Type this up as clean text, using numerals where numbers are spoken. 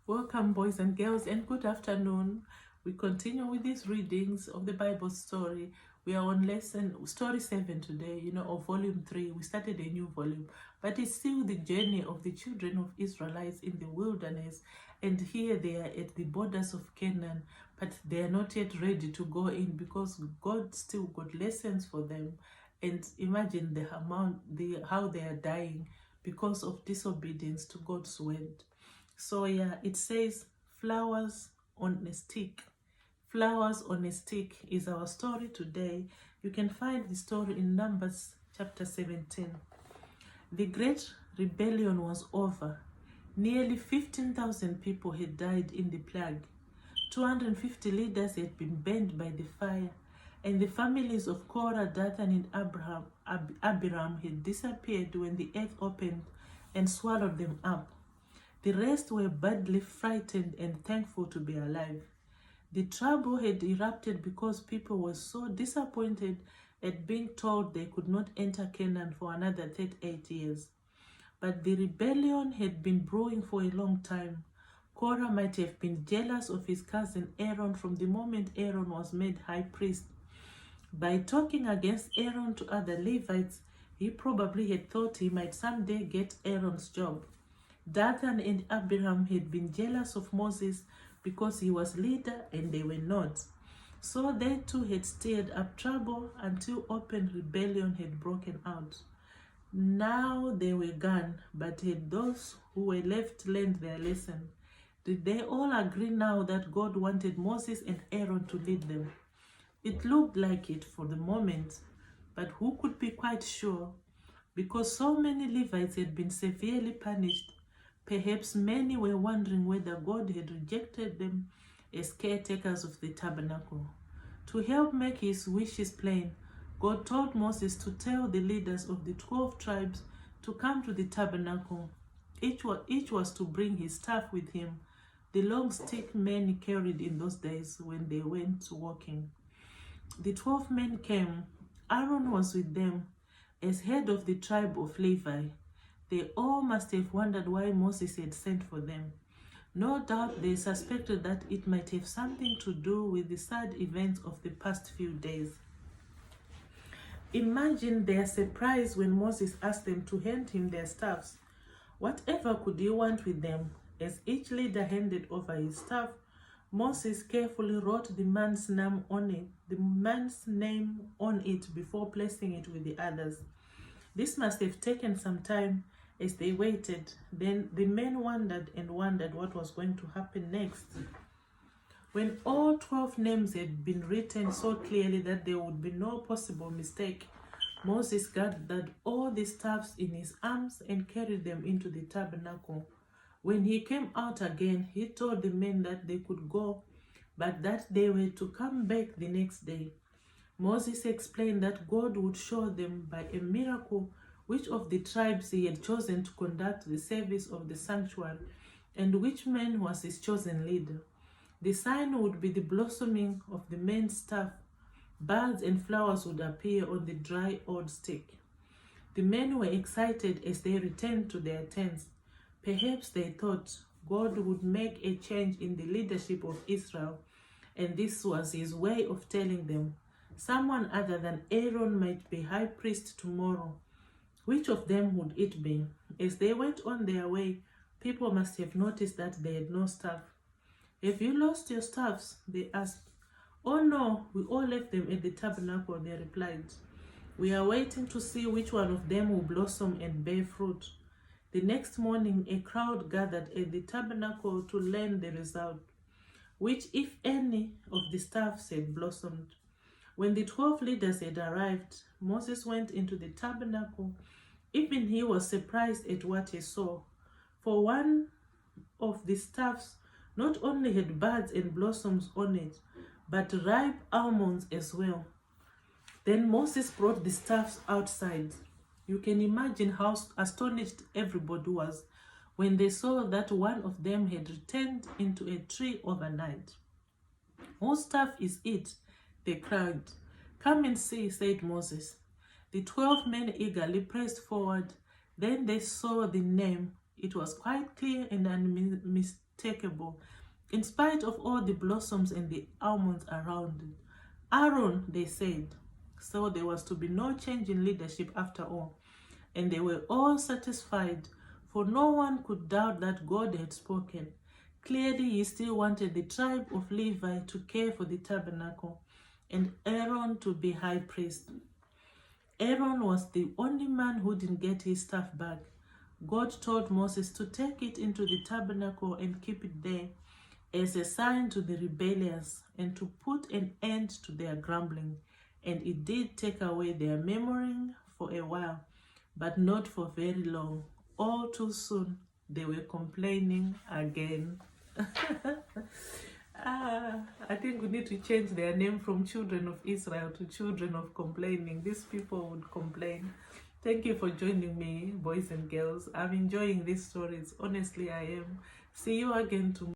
Welcome, boys and girls, and good afternoon. We continue with these readings of the Bible story. We are on story 7 today, of volume 3. We started a new volume, but it's still the journey of the children of Israelites in the wilderness. And here they are at the borders of Canaan, but they are not yet ready to go in because God still got lessons for them. And imagine how they are dying because of disobedience to God's word. So yeah, it says flowers on a stick. Flowers on a stick is our story today. You can find the story in Numbers chapter 17. The great rebellion was over. Nearly 15,000 people had died in the plague. 250 leaders had been burned by the fire, and the families of Korah, Dathan, and Abiram had disappeared when the earth opened and swallowed them up. The rest were badly frightened and thankful to be alive. The trouble had erupted because people were so disappointed at being told they could not enter Canaan for another 38 years. But the rebellion had been brewing for a long time. Korah might have been jealous of his cousin Aaron from the moment Aaron was made high priest. By talking against Aaron to other Levites, he probably had thought he might someday get Aaron's job. Dathan and Abiram had been jealous of Moses because he was leader and they were not. So they too had stirred up trouble until open rebellion had broken out. Now they were gone, but had those who were left learned their lesson? Did they all agree now that God wanted Moses and Aaron to lead them? It looked like it for the moment, but who could be quite sure? Because so many Levites had been severely punished, perhaps many were wondering whether God had rejected them as caretakers of the tabernacle. To help make his wishes plain, God told Moses to tell the leaders of the 12 tribes to come to the tabernacle. Each was to bring his staff with him, the long stick men carried in those days when they went walking. The 12 men came. Aaron was with them as head of the tribe of Levi. They all must have wondered why Moses had sent for them. No doubt they suspected that it might have something to do with the sad events of the past few days. Imagine their surprise when Moses asked them to hand him their staffs. Whatever could he want with them? As each leader handed over his staff, Moses carefully wrote the man's name on it before placing it with the others. This must have taken some time. As they waited, then the men wondered what was going to happen next. When all 12 names had been written so clearly that there would be no possible mistake, Moses gathered all the staffs in his arms and carried them into the tabernacle. When he came out again, he told the men that they could go, but that they were to come back the next day. Moses explained that God would show them by a miracle which of the tribes he had chosen to conduct the service of the sanctuary, and which man was his chosen leader. The sign would be the blossoming of the man's staff. Birds and flowers would appear on the dry old stick. The men were excited as they returned to their tents. Perhaps they thought God would make a change in the leadership of Israel, and this was his way of telling them, someone other than Aaron might be high priest tomorrow. Which of them would it be? As they went on their way, people must have noticed that they had no staff. Have you lost your staffs? They asked. Oh no, we all left them at the tabernacle, they replied. We are waiting to see which one of them will blossom and bear fruit. The next morning, a crowd gathered at the tabernacle to learn the result, which, if any, of the staffs had blossomed. When the 12 leaders had arrived, Moses went into the tabernacle. Even he was surprised at what he saw, for one of the staffs not only had buds and blossoms on it, but ripe almonds as well. Then Moses brought the staffs outside. You can imagine how astonished everybody was when they saw that one of them had returned into a tree overnight. Whose staff is it? They cried. Come and see, said Moses. The 12 men eagerly pressed forward. Then they saw the name. It was quite clear and takeable, in spite of all the blossoms and the almonds around it. Aaron, they said. So there was to be no change in leadership after all. And they were all satisfied, for no one could doubt that God had spoken. Clearly, he still wanted the tribe of Levi to care for the tabernacle and Aaron to be high priest. Aaron was the only man who didn't get his staff back. God told Moses to take it into the tabernacle and keep it there as a sign to the rebellious and to put an end to their grumbling. And it did take away their murmuring for a while, but not for very long. All too soon, they were complaining again. I think we need to change their name from Children of Israel to Children of Complaining. These people would complain. Thank you for joining me, boys and girls. I'm enjoying these stories. Honestly, I am. See you again tomorrow.